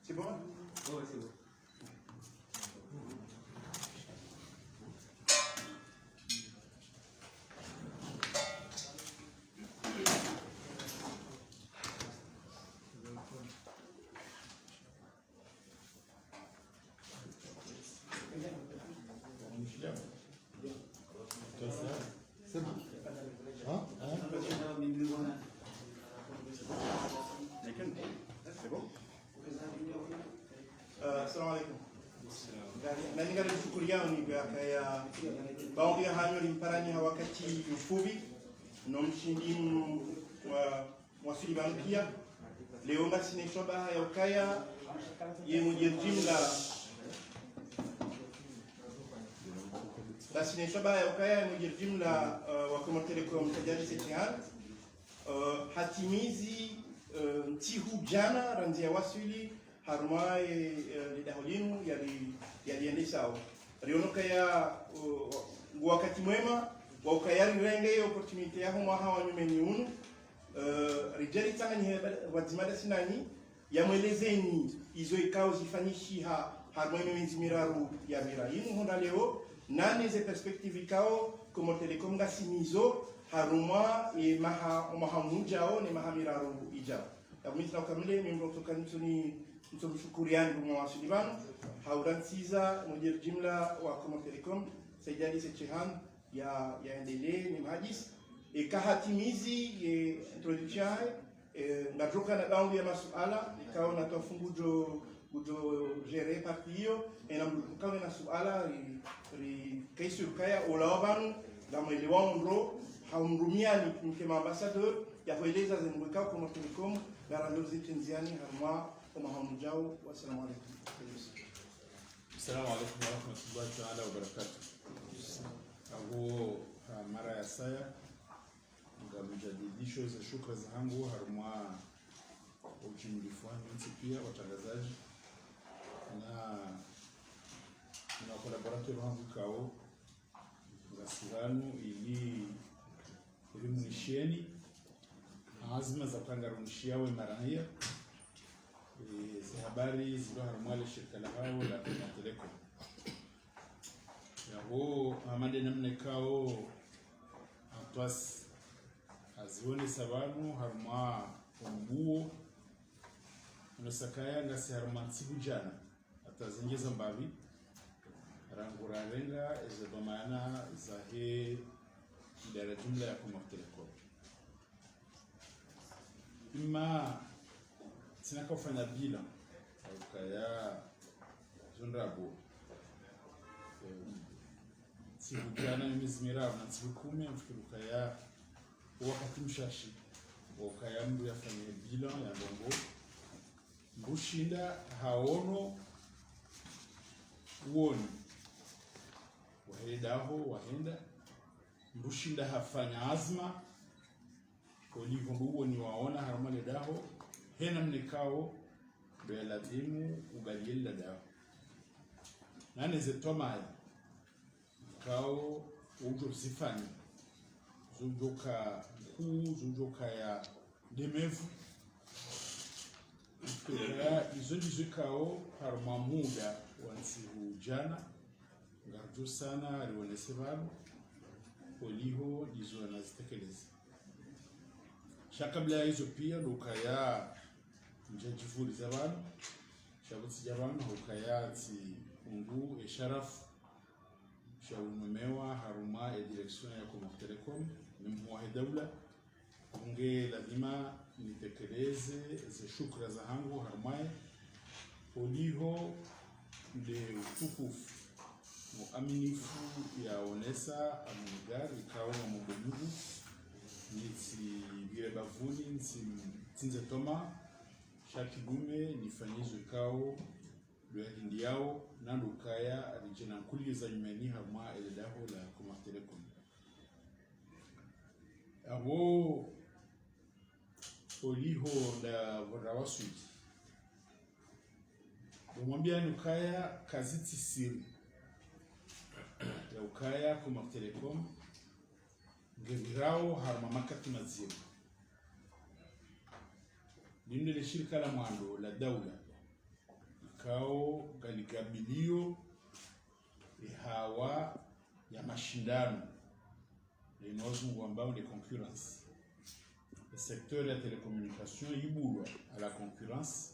C'est bon? Oui, c'est bon. C'est bon. C'est bon? Assalamu alaikum. Nani gari kukuria ni kaya baadhi ya hanyo limparanya wakati mfupi na mshindimu wa Sullivan pia leo basi ni shoba ya ukaya ye mujimla basi ni shoba ya ukaya mujimla wa Koma Telecom tajari setihan hatimizi tihu jana ranzia wasuli harumai lidaholinu yaliendesha rionoka ya wakati mwema wa ukayari renge opportunity ya homa hawa nyumeni unu rijali tangani wazimada sinani ya mwelezeni izo ikao zifanyishi harumai mwenzi miraru ya mira inu honda leo nane ze perspektivi ikao Koma Telecom gasimizo haruma maha mujao ni maha miraru ijao ya mwitna ukamile mimbo kutoka nituni mshukuriani kwa Sullivan hauransiza mujir jimla wa Koma Telecom Saidali Sechehan ya endelee ni majis ikahatimizi introduction ngajoka na baadhi ya masuala ikawa natoa fungujo gérer parti hiyo na mkawa na suala kaisu kaya olaban na mwelewa ndo haumrumiani kama ambassadeur ya kueleza zenguka Koma Telecom garando zitinziani harma ومحمد والسلام عليكم. السلام عليكم ورحمة الله تعالى وبركاته. أبو مرة يسايا mjadidisho za shukrani zangu haruma uchimilifu wangu pia watangazaji na collaborateur wangu kao ngasiranu ili munisheni azma za kuangarunishia we marahia habari zilo harumwale shirika la hao la Koma Telecom yaho amande namne kao Antoas azione sabanu haruma ombuo nosakaya ngasi haruma tsibu jana atazengeza mbavi rangura renga ezebamana zahe idara jumla ya Koma Telecom ima sinaka ufanya bila ukaya zondrabo sibujana imizimira na sibukumi mfikirukaya wakati mshashi ukaya mbu yafanya bila ya bongo mbushinda haono uoni wahedaho wahenda mbushinda hafanya azma olivo uoni waona harumale daho hena mnikao ndo lazimu ugaliela daho nane zetomai kao ujo zifani zujoka kuu zujoka ya demevu ya izo ndizikao haruma muda wansihu jana ngarjo sana rionese vanu oliho izo nazitekeleza shakabla hizo pia lukaya njajifuri za vanu shabutsi ja vanu hukayati ungu esharafu shaunumewa haruma ya direction ya Koma Telecom ni mwahe daula unge lazima nitekeleze ze shukra za hangu harumaye oliho nde utukufu muaminifu ya onesa amunigari ikawa mumbomugu niti bire bavuni ntinze toma shakigume nifanyizo ikao lwa hindi yao nando kaya alijena nkuliza nyumeni haruma eledaho la Koma Telecom abo oliho da warawasudi umwambia nukaya kaziti siri ya ukaya kuma Telecom ngebirao harma makati mazima lile shirika la mwando la daula ikao galigabilio hawa ya mashindano linozungwa ambao ni concurrence. Le secteur de la télécommunication yibulwa à la concurrence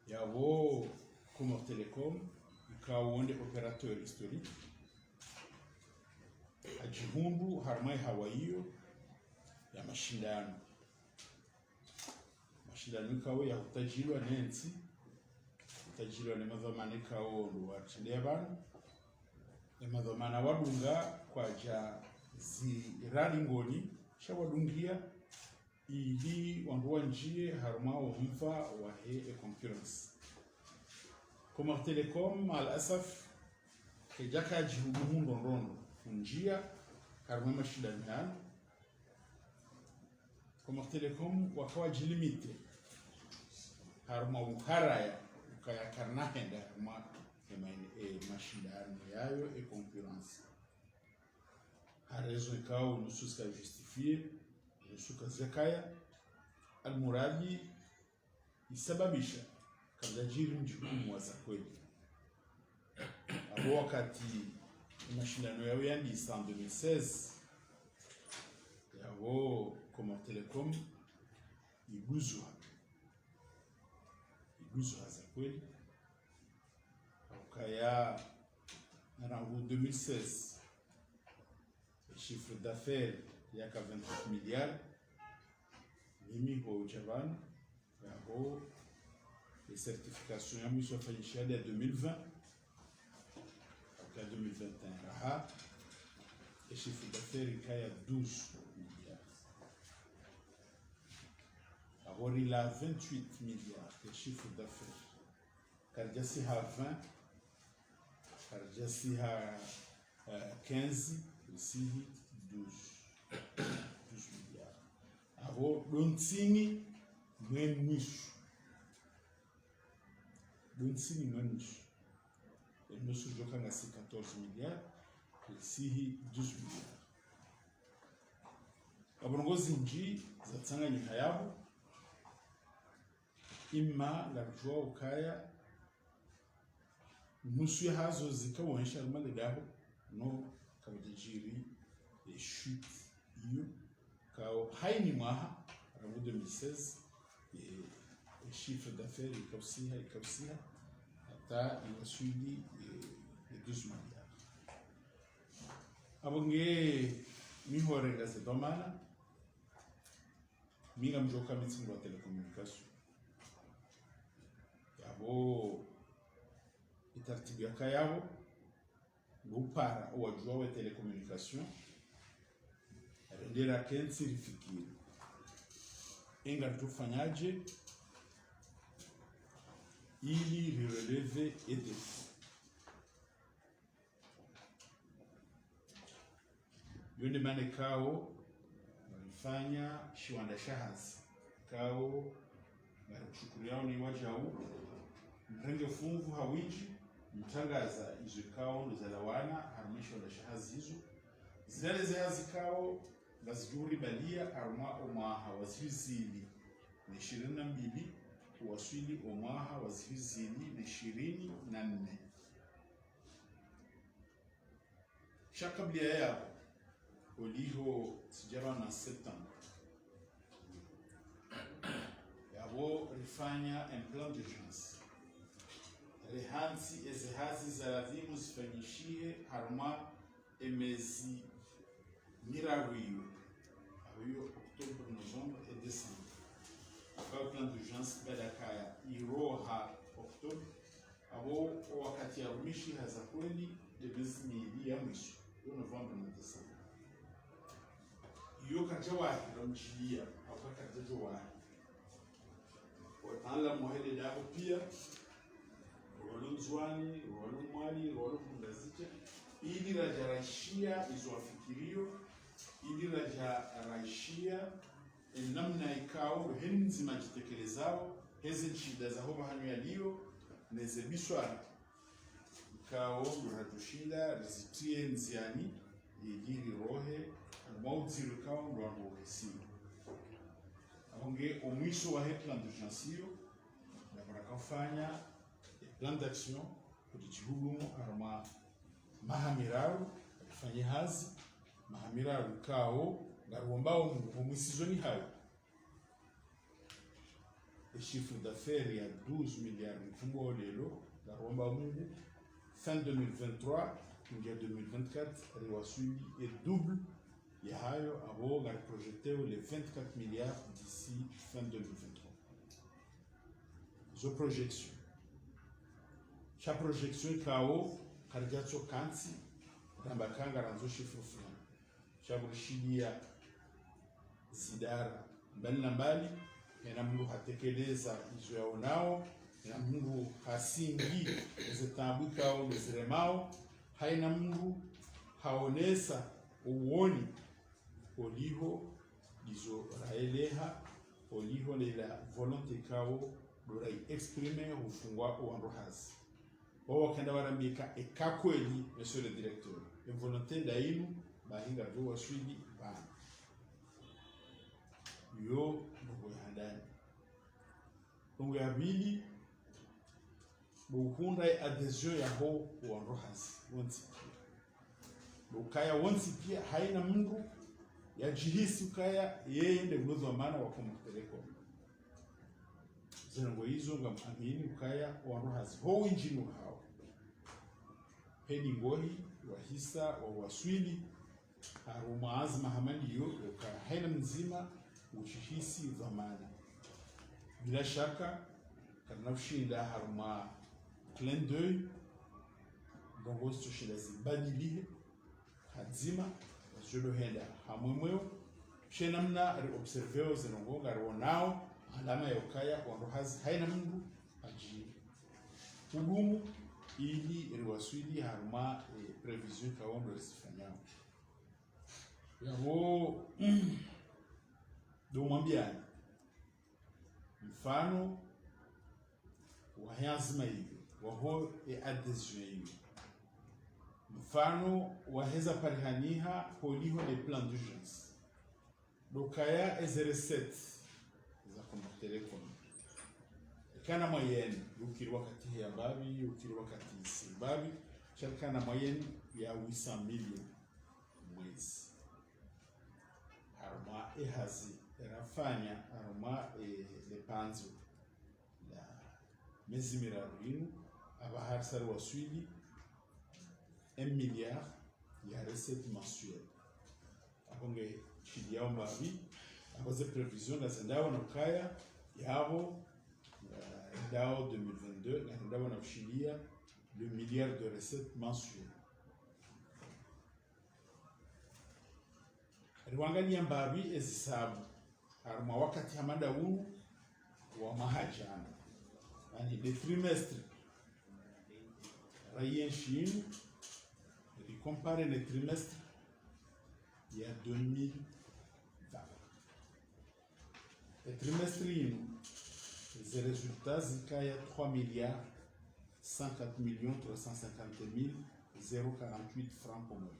yabo comme Telecom ikao onde opérateur historique ajihundu harmai hawa hiyo ya mashindano ikao ya utajirwa nensi utajirwa ne madhamani kao ndo watendea bana ne madhamana wadunga kwa ja zirali ngoni shawadungia ili wanduwa njie harma umfa wa he concurrence comme Telecom al asaf kejaka jihudumu ndondondo njia harma mashindano yana comme Telecom wakawa jilimite harma uharaya ukaya karnahenda harma mashindano yayo e concurrence harezo ikao nusu ska justifier nusu kazakaya almuradi isababisha kabla jiri mjukumu wa kweli abo wakati mashindano yao yandisa en 2016 yao comme Telecom iguzwa za kweli ukaya na 2016 le chiffre d'affaires yaka 28 milliards mimi ho Javan yao les certifications ya mwisho fanyisha ya 2020 à 2021 le chiffre d'affaires ikaya 12 milliards alors il a 28 milliards de chiffre d'affaires karjasi ha 20 karjasi ha 15 ici 12 milliards alors dontini mwenusu nusu joka na 14 milliards ici 12 milliards abongozi nji zatsanganyika yabo imma la jua ukaya nusu hazo zikawonesha rumale dabo no kabajiri les chutes iyo kao haini mwaha en 2016 et chiffre d'affaires ikausiha hata iwasudi les 12 milliards abonge mihore gaze domana minga mjoka mitsingo wa telecommunication yabo itaratibu yakayabo ngupara wajua wa telecommunication rendera kensi rifikiri inga tufanyaje ili rireleve edefu yonde mane kao walifanya shiwanda shahazi kao barikushukuriao ni wajau mrenge fungu hawiji mtangaza izo kao ndozalawana harmisho na shahazi hizo zile zahazi kao bazijuri balia arma omaha wazizili ni 22 waswili omaha wazizili ni 24 shakablia yao oliho sijaba na septembre yabo rifanya un plan d'urgence rehansi ezehazi za lazimu zifanyishie harma emezi mirawiyo awiyo octobre, novembre et décembre kwa plan d'urgence badakaya iroha octobre abo wakati ya rumishi haza kweli de bezmi ya mwisho novembre na décembre yo kajawa ramchilia au kajawa ala mohede dabo pia walunzwani walumwali walumundazike ili rajarashia izo afikirio ili rajarashia namna ikao henzi majitekelezao hezi shida za homa hanyu yaliyo nezebishwa ikao ndoratushinda rizitie nziani yigiri rohe maudziru ikao ndwango hesi ahonge omwisho wa plan d'urgence na barakafanya plan d'action kujihudumu arma mahamiraru afanye hazi mahamiraru ikao ngarumbao mu season hayo le chiffre d'affaires ya 12 milliards mfungo lelo ngarumbao mungu fin 2023 ingia 2024 riwasuli et double ya hayo abo ngar projeté les 24 milliards d'ici fin 2023 zo projection cha projection kao kargatso kansi rambakanga ranzo chiffre fulani cha burshidia zidara mbali na mbali na Mungu hatekeleza izo yao nao na Mungu hasingi zitambuka au ziremao haina Mungu haonesa uoni oliho izo raeleha oliho la volonté kao dora exprimer ufungwa uando hazi wao kanda warambika ekakweli monsieur le directeur la volonté dainu bahinga do waswidi bana yo ndugu handani ndugu ya bili buhunda adhesion ya ho wanrohasi wonsi bukaya wonsi pia haina Mungu ya jihisi ukaya yeye ndiye mlozo wa maana wa kumteleko zengo hizo ngamamini ukaya wanrohasi ho injini hao hedi ngori wa hisa wa waswili haruma azma hamani yo ukaya haina mzima uchihisi dhamana bila shaka kanafshinda haruma clin d'œil dongo stoshila zibadilihe hadzima zolo henda hamwemweo shenamna ari observeo zinongo ngaronao alama ya ukaya wando hazi haina Mungu aji hudumu ili riwaswili haruma prevision kaondo risifanyao yabo domwambiani mfano wa hazma hiyo waho adhesion hiyo mfano wa heza parihaniha holiho les plans d'urgence dokaya ez recettes za komtelekon kana moyenne ukiri wakati ya babi ukiri wakati sibabi shirikana moyenne ya 800 million mwezi harma hazi erafanya harma le panzo la mezi mirarinu abaharsar waswili 1 milliard ya recette mensuelle abonge chidi yao mbabi abaze prevision na zendao na kaya yabo ndao 2022 na ndao na kushilia le milliard de recettes mensuelles riwangalia mbabi ezisabu harma wakati hamada huu wa mahajana yani le trimestre rayen chine compare les trimestres il y a 2020 le trimestre les résultats zikaya 3 milliards 104 millions 350 048 francs pour moi.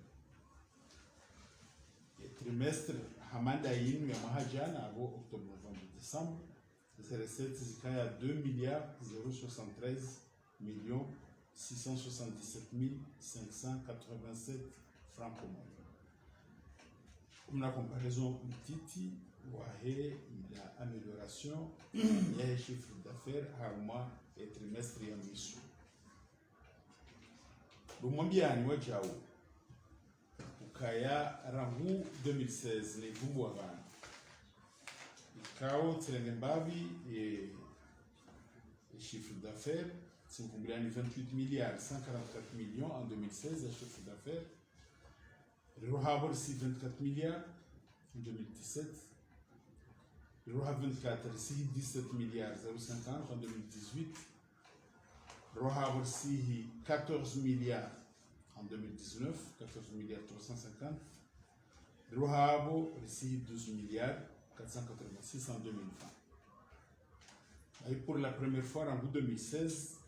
Le trimestre hamanda yinu ya mahajana abo octobre novembre décembre les recettes zikaya 2 milliards 073 millions 677 587 francs pour moi. Comme la comparaison petite, la amélioration, il y a un chiffre d'affaires à mois et trimestre et mission. Le mois bien, nous avons ukaya rangu 2016 les bumbu avant. Ikao tselembabi et chiffre d'affaires. Si vous voulez 28 milliards 144 millions en 2016 le chiffre d'affaires. Rohabor si 24 milliards en 2017. Rohab 24 si 17 milliards 050 en 2018. Rohabor si 14 milliards en 2019, 14 milliards 350. Rohabor si 12 milliards 486 en 2020. Et pour la première fois en 2016,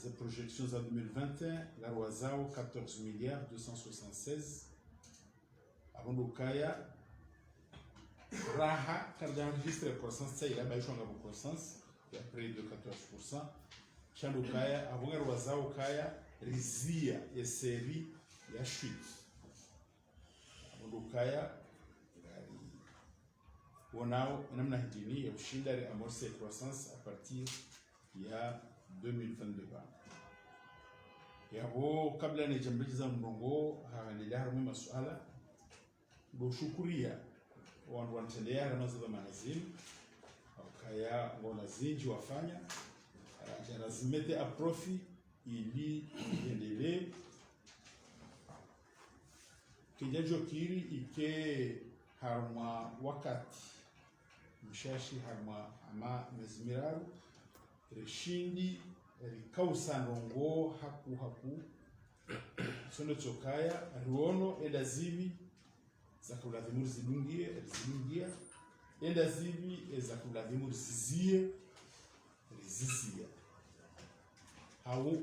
les projections en 2021, la Roisao 14 milliards 276. Avant de Kaya, Raha, car dans le registre de croissance, il a baissé en croissance, il y a près de 14%. Chando Kaya, avant la Roisao Kaya, Rizia et série, il y a chute. Avant de Kaya, Wanao, namna hidini ya ushinda amorce croissance à partir ya 2022. Yabo kabla ni jambiza mrongo haendelea harumi masuala do shukuria wanatendea ramaza manazim kaya ngona zinji wafanya lazimete aprofi ili iendelee kijajo kiri ike harma wakati mshashi harma ama mezmiraru reshindi rikausa ndongo haku sono chokaya ruono enda zivi za kuladhimuri zidungia enda zivi za kuladhimuri zizie rizizia hau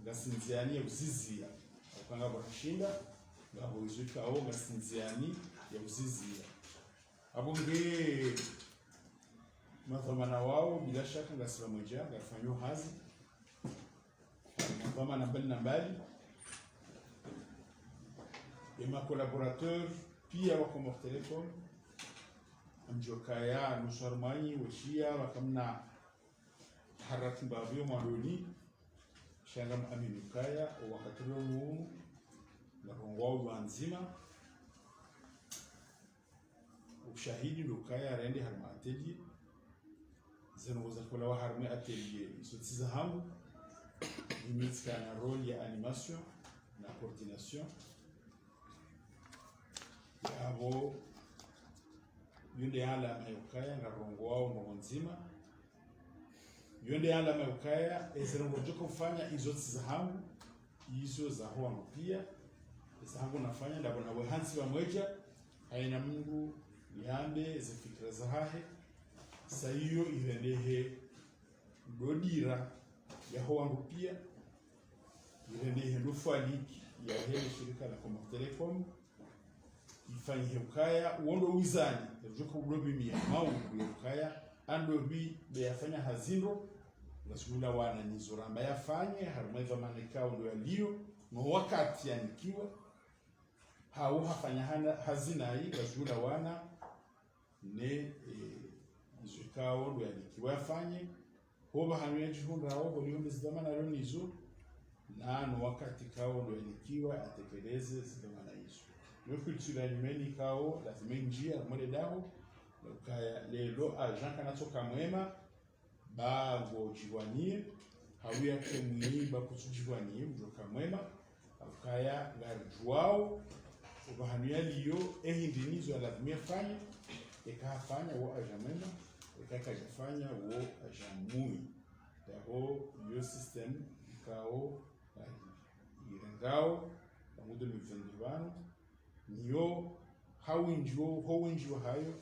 ngasinziani uzizia ukanga barashinda ngabo izuka au ngasinziani ya uzizia abunge mathamana wao bila shaka ngasira moja ngafanywa hazi kama na mbali ma collaborateur pia wa Comores Telecom amjokaya nusharmani washia wakamna harati mbavyo mwandoni shangam aminukaya wakati mu na rongwao wanzima ushahidi lukaya rende harma atelier zenoza kola wa harma atelier sotiza hangu imitska na role ya animation na coordination yabo yunde ala mayukaya na rongwao mwanzima yunde ala mayukaya ezero kufanya izo za hangu izo za hoa pia zangu nafanya ndabo na wehansi wa mweja haina Mungu niambe ze fikra za hahe saiyo irendehe dodira ya hoa pia irendehe ndofaliki ya hele shirika la Comores Telecom ifanye ukaya uondo wizani yajoko ulobi mia mau ukaya andobi beyafanya hazindo nasula wana nizoramba yafanye harumaiva manekao ndo yaliyo no wakati yanikiwa hau hafanya hazina hii nasula wana ne izukao ndo yanikiwa yafanye hoba hanu yajihunda hao boliombe zidamana leo nizo na no wakati kao ndo yanikiwa atekeleze zidamana hizo no culture humaine kao lazima njia mwele daho kaya lelo agent kanatoka mwema bago jiwanie hawia kemwi bakutujiwanie mjoka mwema kaya garjuao ubahania liyo ehindinizo lazima fanye ekafanya wo agent mwema ekakajafanya wo agent mui daho yo system kao irengao na mudo 2020 niyo hawinjwa hayo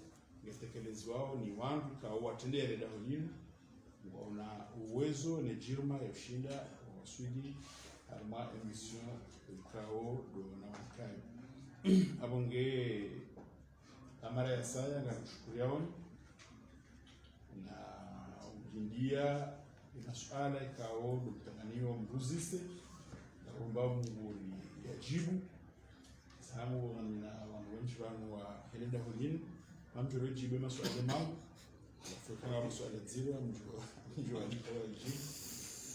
yatekelezwao ni wangu kao watendere daho yinu wana uwezo na jirma ya ushinda waswidi harma emission kao do na wakani abonge amara ya saya na kushukuriao na ujindia ina suala kao do kutanganiwa mbuziste na romba mungu ya jibu samu na wanwenchi wanu wa helenda hulini mamjuro jibu maswala mangu Afrika maswala zile mjua alipo jibu.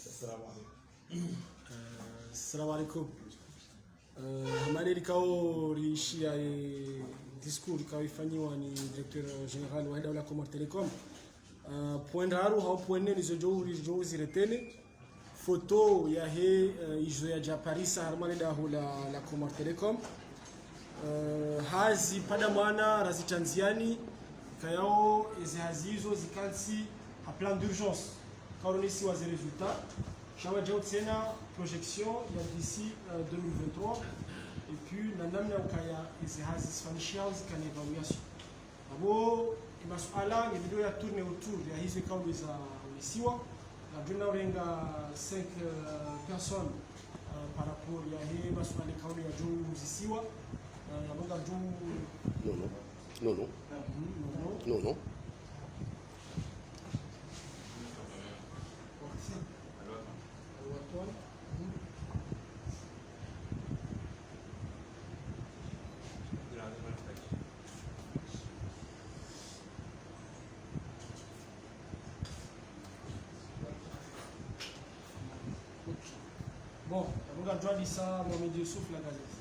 Assalamu alaikum. Assalamu alaikum. Hamani likao riishia discours likao ifanywa ni directeur général wa Daula Comores Telecom. Point haru hao point ne nizo ziretele photo ya he izo ya Japarisa harmani da hula la Comores Telecom. Hazi pada mwana razitanziani kayao ezihazizo zikansi a plan d'urgence karonisi wa résultats shawa jautsena projection ya d'ici 2023 et puis na namna ukaya ezihazi sfanishia zikana evaluation abo masuala ni video ya tourne autour ya hizo kauli za visiwa na juna urenga 5 personnes par rapport ya hii masuala kauli ya juu zisiwa na bonga juu non. Bon, on va regarder ça dans Mohamed Youssouf, la Gazette.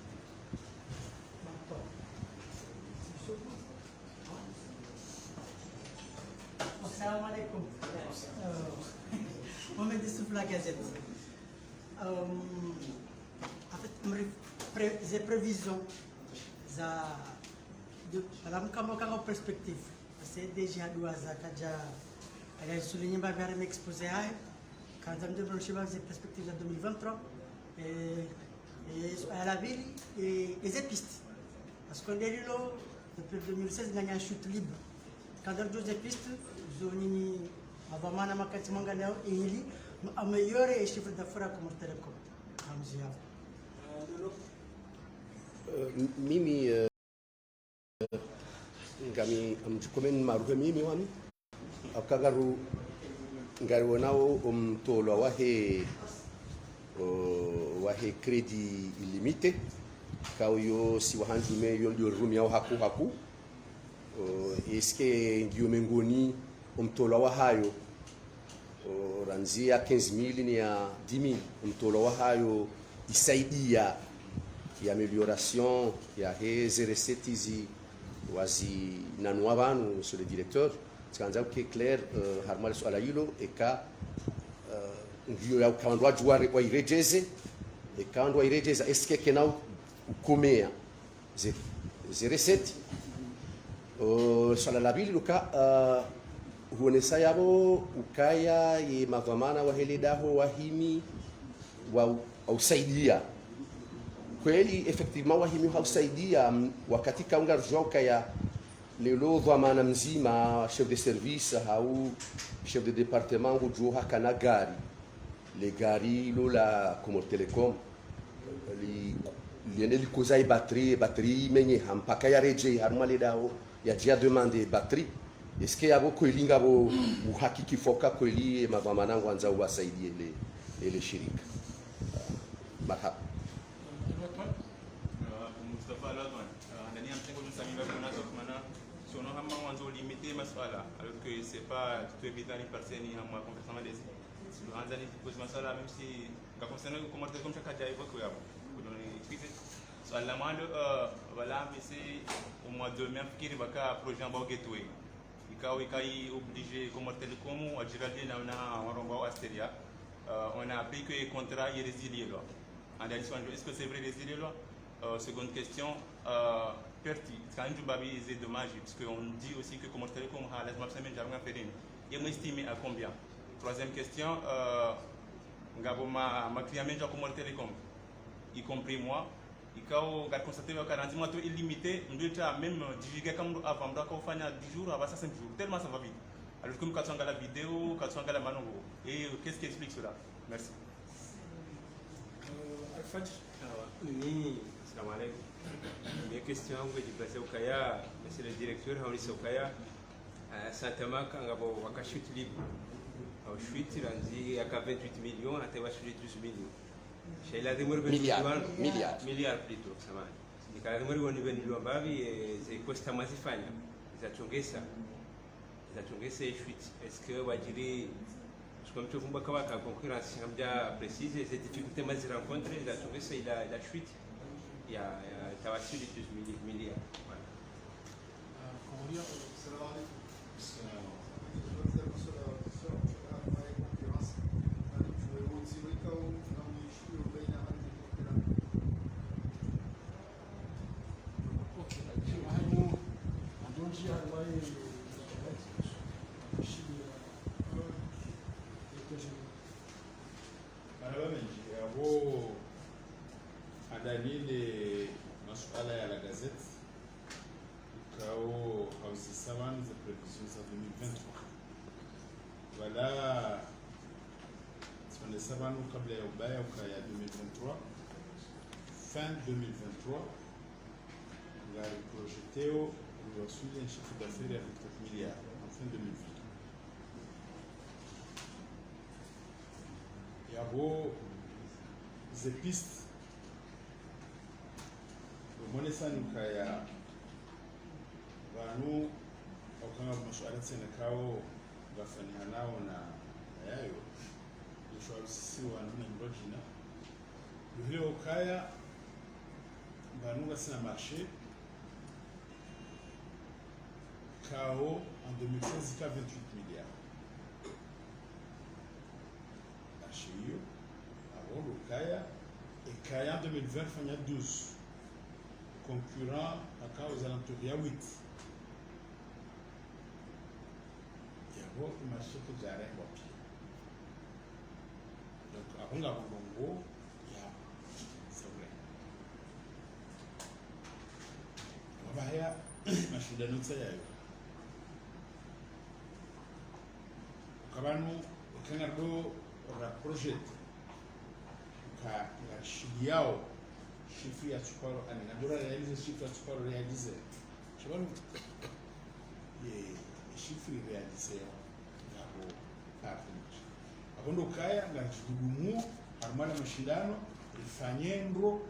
Assalamu alaikum. Mohamed Youssouf, la Gazette. En fait, j'ai prévision de la perspective. C'est déjà douaza kaja souligné ma vers m'exposer quand on devrait des perspectives de 2023 et à la ville et les pistes. Parce qu'on est là depuis 2016 il y a une chute libre. Quand on a des pistes, zone avant mana makati manga leo ili améliorer les chiffres d'affaires comme Telecom. Mimi ngami mjukomen maruhe mimi wami akagaru ngari nao umtolo wahe credit illimité kauyo si wahanjume yo ndio rumi au haku eske ndio mengoni umtolo wa hayo ranzia 15,000 ni ya 10,000 umtolo wa hayo isaidia ya amélioration ya heze recetizi wazi nanua banu monsieur le directeur tsanza que clair harmal swala hilo eka ndio ya kandwa jua wa irejeze ekandwa irejeza eske kenao kumea ze recette swala la bili luka huonesa yabo ukaya ye mavamana wa heledaho wahimi wa usaidia kweli effectivement wahimi hausaidia wakati kaunga rjoka ya lelo dhamana mzima chef de service au chef de département hujo hakana gari le gari lola comme Telecom li li kozai batterie menye hampaka ya reje harmale dao ya dia demander batterie est-ce que yabo koilinga bo uhakiki foka kweli mavamana ngwanza wasaidie le shirika marhaba Mustafa Lodman, ndani ya mtengo msamiva kuna mana sono hama wanzo limiter maswala alors que c'est pas tout évident ni personne ni hama complètement des anza ni pose maswala même si ka concernant comment comme chaque déjà évoqué yabo kudoni kite swala la mando voilà mais c'est au mois de mai fikiri baka projet ambao gateway ikai obligé comme Telecom ou à Giraldin na waromba Asteria on a appris que le contrat est résilié là. Est-ce que c'est vrai résilié là? Seconde question, Perti, quand je babi c'est dommage parce qu'on dit aussi que comme Telecom a la semaine jamais fait il est estimé à combien? Troisième question, ma client manager comme Telecom, y compris moi, il a constaté que 40 mois illimité, on doit même divulguer comme avant, on doit faire 10 jours, avant ça 5 jours, tellement ça va vite. Alors comme quand on a la vidéo, quand on a la manongo, et qu'est-ce qui explique cela? Merci. Assalamu alaikum. Mes questions ont été placées au Kaya, monsieur le directeur, au Kaya, Santama, quand on a chute libre. Au chute, il y a 28 millions, à 12 millions. Chez la demeure milliards plutôt. Il y a la demeure où on va c'est Costa Mazifania. Ils ont changé ça. Ils ont changé ces chutes. Est-ce que va dire comme tu vois, quand la concurrence est bien précise, les difficultés que je rencontre, il a trouvé ça, il a chute. Il y a tabassé de 12 milliards. Dalili masuala ya la gazeti ukao hausisa wala on sabanu kabla ya ubaya ukaya 2023 fin 2023 la projeteo reçu un chiffre d'affaires avec 4 milliards en fin 2020. Il y a des pistes le monesa nukaya vanu okanga masuala tsena kao gafanya nao na yayo sisi wanuna ndojina vile okaya banunga sina marché KO en 2016 ka 28 milliards marché hiyo avant okaya et kaya en 2020 fanya 12 concurrent aka aux alentours ya 8 yabo marché que j'arrête wapi. Donc, avant la Bongo, il y a c'est vrai. On va voir ma chute de notre salaire. Kabanu, Canado, la projet, la Chidiao, chiffre à support, on a réalisé chiffre à support réalisé. Je vois les chiffres réalisés dans le Abondo kaya ngajidumu harmala mashindano ifanyendro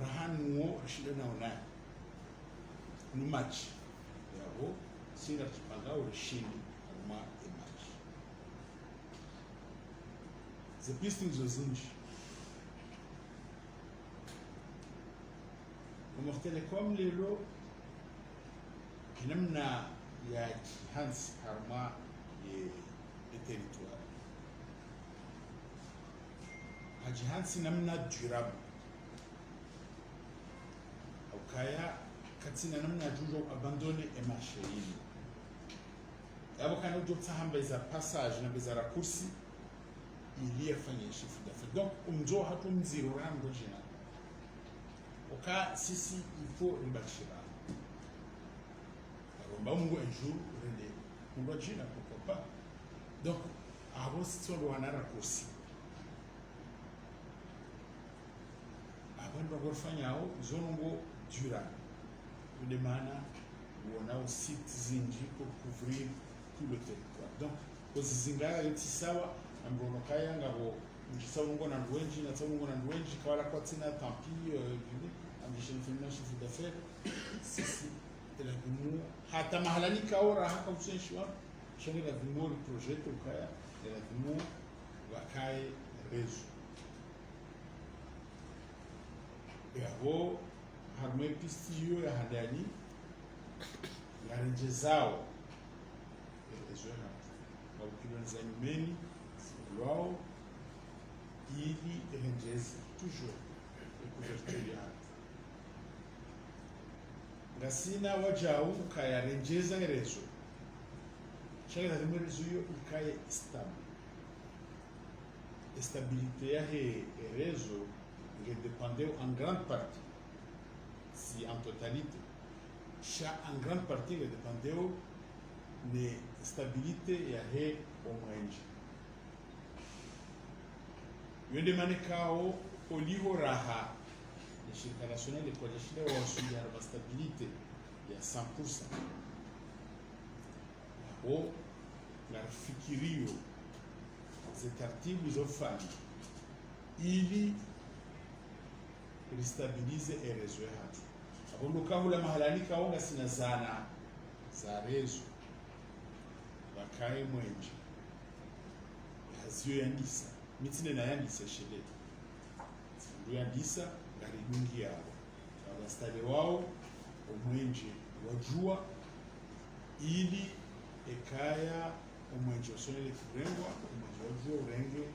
rahanuo rishindana ona ni match yabo singa tupanga urishindi harma e match the pistons zozinji Comor Telecom lelo namna ya Hans harma e territoire Hajihansi namna durable aukaya katina namna jujo abandonner et marché hili yabo kana ujopta hamba za passage na za raccourci ili yafanye chiffre d'affaires donc umzo hatu mziro rambo jina oka sisi il faut ribashira aromba mungu un jour rende mungu jina pourquoi pas donc avant si tu dois na raccourci wanda gorfanya au zongo durable de mana wona site zinji pour couvrir tout le territoire donc ozizingara yotisawa ambono kaya ngabo mjisaungo na ndwenji na tsaungo na ndwenji kawala kwa tina tampi vile amjishin filmna chiffre d'affaires sisi la gumu hata mahalani kaora haka usenshwa shenge la gumu le projet ukaya la gumu wakai rezo yabo harme pistiyo ya hadani ngarenje zao ezoha wabukilo za nyumeni wao ili renjeze toujours le couverture ya ngasina wajau kaya renjeza erezo chega da rezo yo kaya stable stabilité ya erezo qui dépendait en grande partie, si en totalité, en grande partie, il dépendait de la stabilité et au moins. Il y a des manekao au niveau raha, les shirika nationales, les collèges, il y a la stabilité, il y a 100%. Là-haut, la fikirio, les articles aux femmes, il restabilize erezo yatu abondoka hula mahalani kaonga sina zana za rezo wakae mwenje hazio yandisa mitine na yandisa shele ndio yandisa ngari nyingi yao abastale wao omwenje wajua ili ekaya omwenje osonele kurengwa omwenje wajua urenge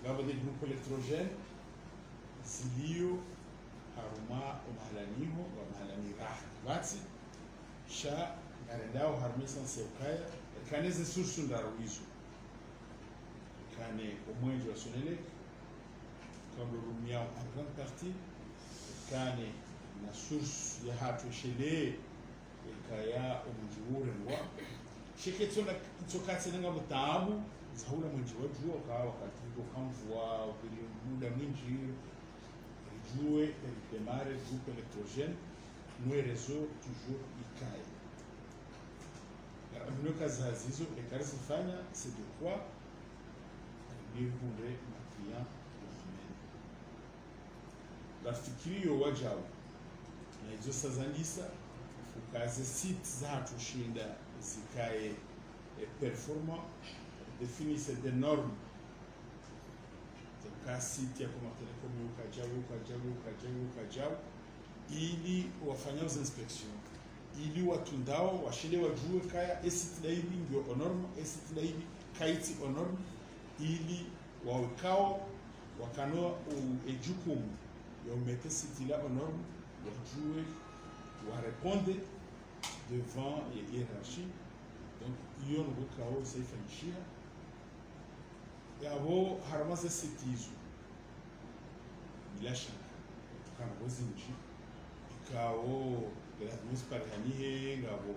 gaba de grupo electrogène zilio haruma umahalaniho wa mahalani raha batsi sha garendao harmesa seukaya kaneze sursu ndaruizo kane omwenje wa sonelek comme rumia en grande partie kane na source ya hatu shele kaya omwenje urenwa sheke tsoka tsenanga mutabu zaula mwinji wajua kwa wakati kwa mvua ukili muda mwinji rijue démarrer le groupe électrogène nos réseaux toujours ikae. Mno kazi hazizo ekari zifanya c'est de quoi nivule client wamene rafikirio wajao na hizo sazanisa ukaze site zatu shinda zikae performant définisse des normes ka site ya Comores Telecom ukajao ili wafanya uz inspection ili watundao washile wajue kaya esite daili ndio norme esite daili kaiti norme ili wawekao wakanoa ejukumu ya umete site la norme wajue wareponde devant les hiérarchies. Donc iyo nubukao saifanyishia yabo haramaze sitizo bila shaka kana bozinji ikao lazima parhanihe ngabo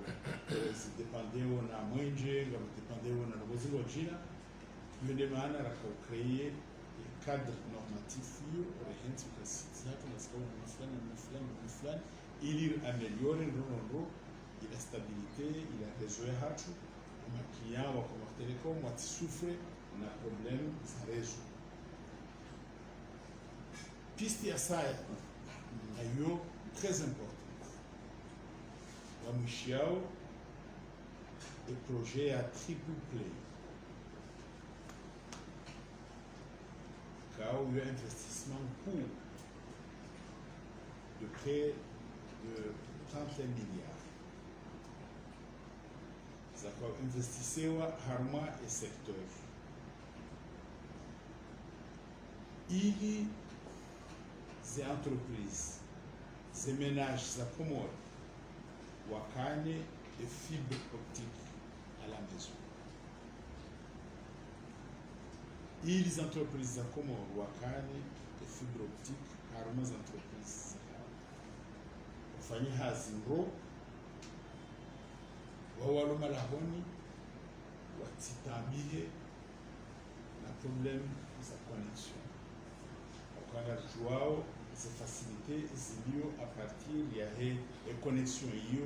zidependeo na mwenje ngabo dependeo na bozingo jina yende maana rakao créer cadre normatif yo rehenti kwa sitizato na sababu na fulani ili ameliore ndono la stabilité il a réseau hatu ma client wa Comores Telecom wa souffre na problème za réseau piste ya saya nayo très important wa mwishiao et projet à triple play kao yo investissement court de près de 30 milliards. Zakao investisewa harma e secteur ili ze entreprises ze ménages za Comores wakane de fibre optique à la maison. Ili za entreprises za Comores wakane de fibre optique harma za entreprises wafanyi hazi nro wawalo malahoni watitambile na problème za connexion wakanga juao za facilité zilio à partir ya he connexion hiyo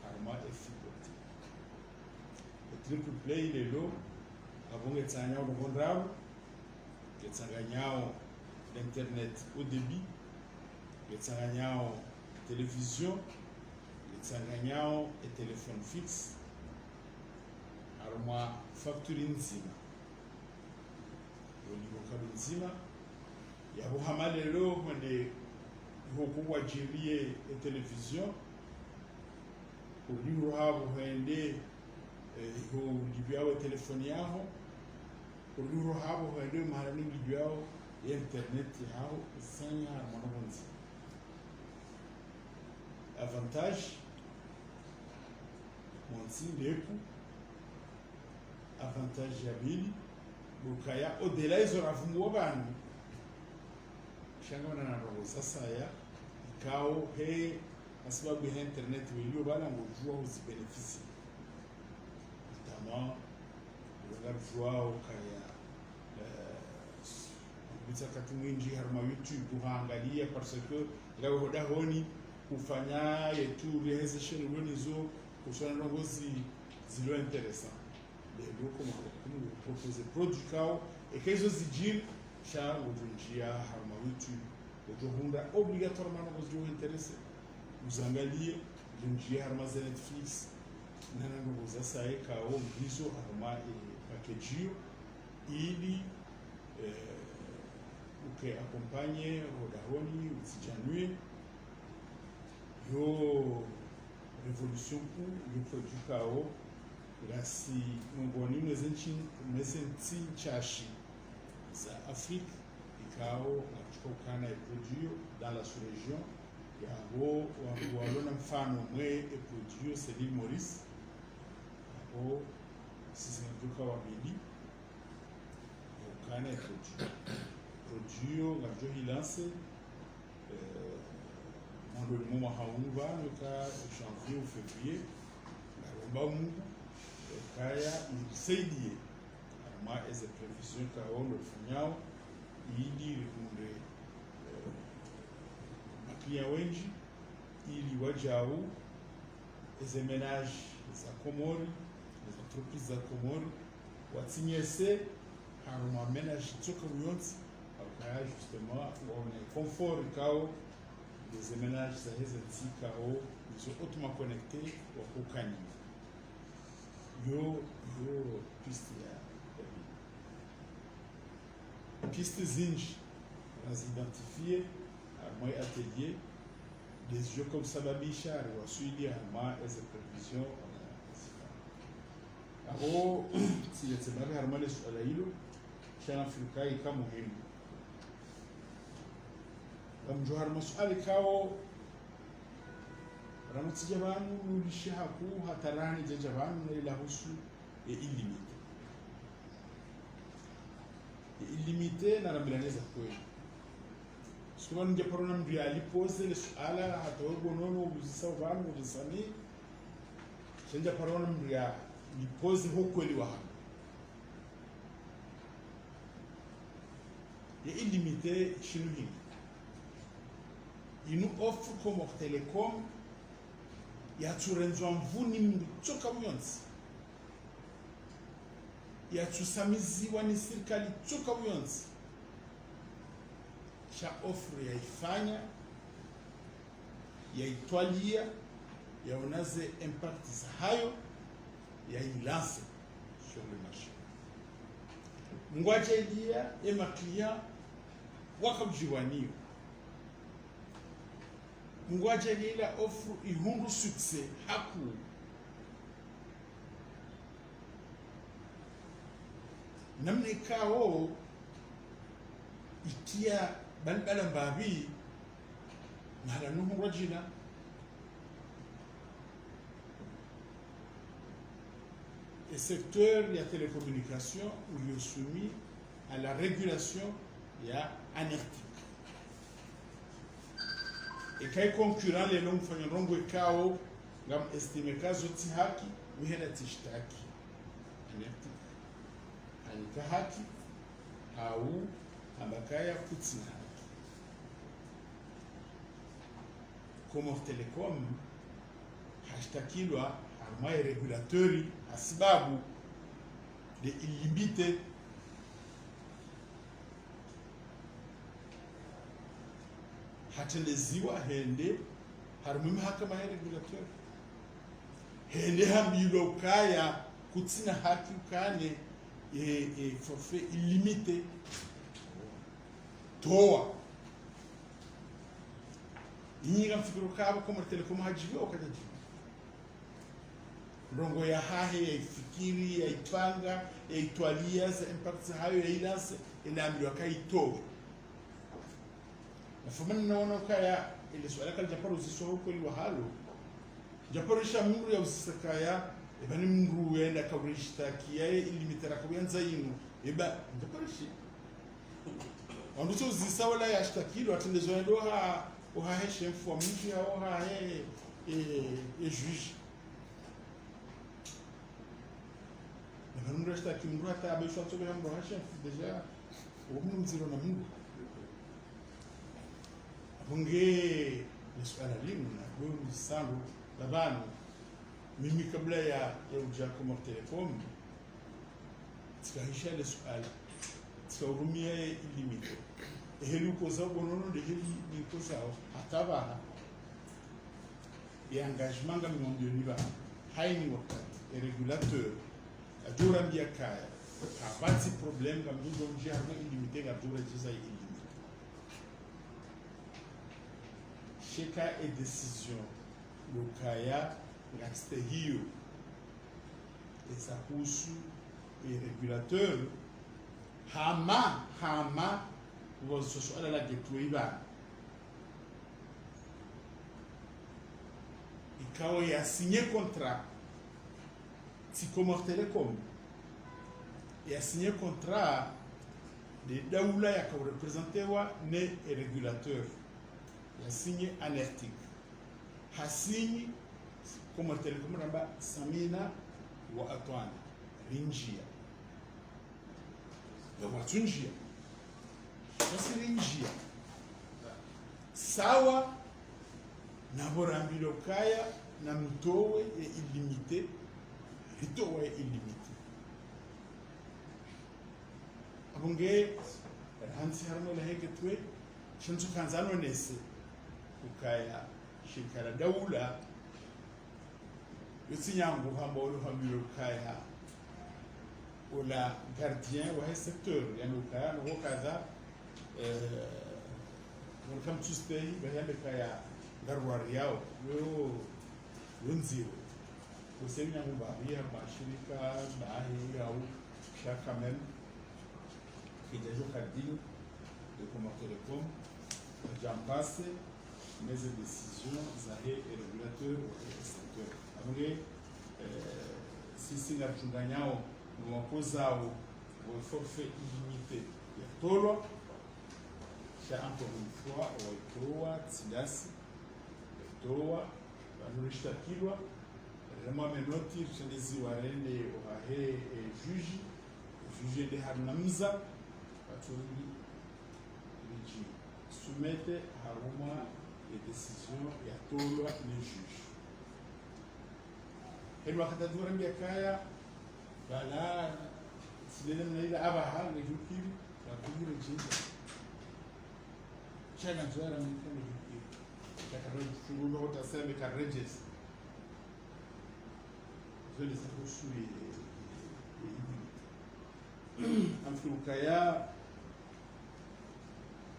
harma e fibre optique. Le triple play lelo abonge tsanyao bondrao ketsanganyao l'internet au débit ketsanganyao télévision tsanganyao e téléphone fixe haruma factory nzima yonimokalu nzima yabuhamalelo mwende hukuwa jirie e télévision uliho habo hende ho libyao telefoni yaho uliho habo hende mahalani libyao internet yao sanya haruma nzima. Avantage mwansi lepu avantage ya bili bukaya odela izo ravumu wabanu shangana na roho sasa ya ikao he sababu ya internet wilio bana ngojua uzibenefisi tama ngajua ukaya bitakati mwingi harma YouTube kuangalia parce que lao hoda honi kufanya yetu realization wenizo kusana ngozi zilo interessant lelo como proposer produit kao e kaizo zijil sha udunjia harma YouTube ujohunda obligatoirement ngozi jo interesse uzangalie udunjia harma za Netflix nana ngoza sai kao hizo harma e package ili uke accompagner rodahoni usijanue yo revolution ku yo produit kao grâce ngoni mwezenchi chashi za Afrique ikao nakutokana e produit dans la sous-région yabo walona mfano mwe e produit c'est l'île Maurice o sisi nduka wa bili kana e produit ngajo hilance dans le moment où on va, le cas janvier ou février, la Mungu, kaya nisaidie ama eze prevision kaondo fanyao ili rikunde mapia wengi ili wajao eze menage za Komori, les entreprises za Komori watinyese haruma menage tsoka uyonsi akaya justement waone confort kao les ménages za heze tsikao izo otuma connecté wakukani yo piste ya piste zinji nas identifier moi atelier des jeux comme sababisha wasuli ama as a prevision aho siyetsema harma le swala hilo shana afrikai kama muhimu amjohar maswali kao ramutsi jabanu nulishaku hatarani jabanu na ila husu illimité na rambilaneza kweli sikuwa nje parona mbi alipose le swala hatogo nono uzisa vangu uzisani chenja parona mbi alipose hokweli wa illimité shinuhi il nous offre comme Telecom ya turenzo mvuni mchoka myonzi ya tusamiziwa ni serikali choka myonzi cha offre ya ifanya ya itwalia ya onaze impact za hayo ya ilance sur le marché ngwaje idia ema client wakajiwanio ngwaje lila offre ihundu succès haku namna ikao itia balbala mbabi mahala nuhu wajina le secteur de la télécommunication où il est soumis à la régulation ya anertique et kai concurrent les longs fanya rongo ikao ngam estime kazo ti haki wihena tishtaki anertique anika haki au ambakaya kutina haki como Telecom hashtakilwa harmai regulatori asibabu de illimité hateleziwa hende harumimi hakama ya regulateur hende hambilo kaya kutina haki ukane forfait illimité toa inyiga mfikiro kabo como Telecom hajiwe okataji rongo ya hahe ya ifikiri ya ipanga ya itwalia za impact hayo ya ilance inaambiwa kai toa na famani naona kaya ile swala kali japaro ziso huko ili wahalo japaro sha muru ya usisakaya ebani muru yenda kabrishta kiyaye ilimitera kuyanza yinu eba japaro shi wanduso zisa wala ya shtakilo atendezo ndo ha oha chef wa mtu ya oha juge na muru shtaki muru hata abishwa tobe ya muru ha chef deja umu mziro na muru bunge swala limu na gwe msalo labano mimi kabla ya uja como Telecom tikahisha le swala tikaurumia illimité helu koza bonono de heli ni koza hataba ya engagement ngam mon dieu niba haini wakati régulateur adura mbia kaya habati problème ngam ndo njia harma illimité ngam dura jiza illimité cheka e décision lokaya ngakste hiyo esahusu e régulateur hama wazoswala la deployba ikawa ya signé contrat si como Telecom ya signé contrat de daula ya ka representewa ne e régulateur ya signé anertique hasigni como Telecom ramba Samina wa Atwana rinjia yawatunjia wasirinjia sawa na borambilo kaya na mtowe ya ilimite ritowe ya ilimite abunge hansi harmo la heke twe shanzu kanzano nese ukaya shikara daula yotinyangu hambolo hambilo kaya ola gardien wa secteur yani ukaya no kaza welcome to stay bahembe kaya garwari yao yo nziro kusenya mubahia mashirika bahi au shaka même kijajo kadini de Comores Telecom j'en passe mes décisions zahe régulateur au secteur amge sisi ngatunganyao mwapozao au forfait illimité ya tolo cha encore une fois waitoa tsidasi toa banurishtakirwa rema menoti chendezi warende ohahe juge de harnamza baturi riji soumete haruma les décisions ya tolwa le juge elwa katadura mbiakaya bala silele mnaida abaha le jukiri la kujire jinja chana zwara mkane jukiri chakarojulo utaseme karejes zole za kusuri amfurukaya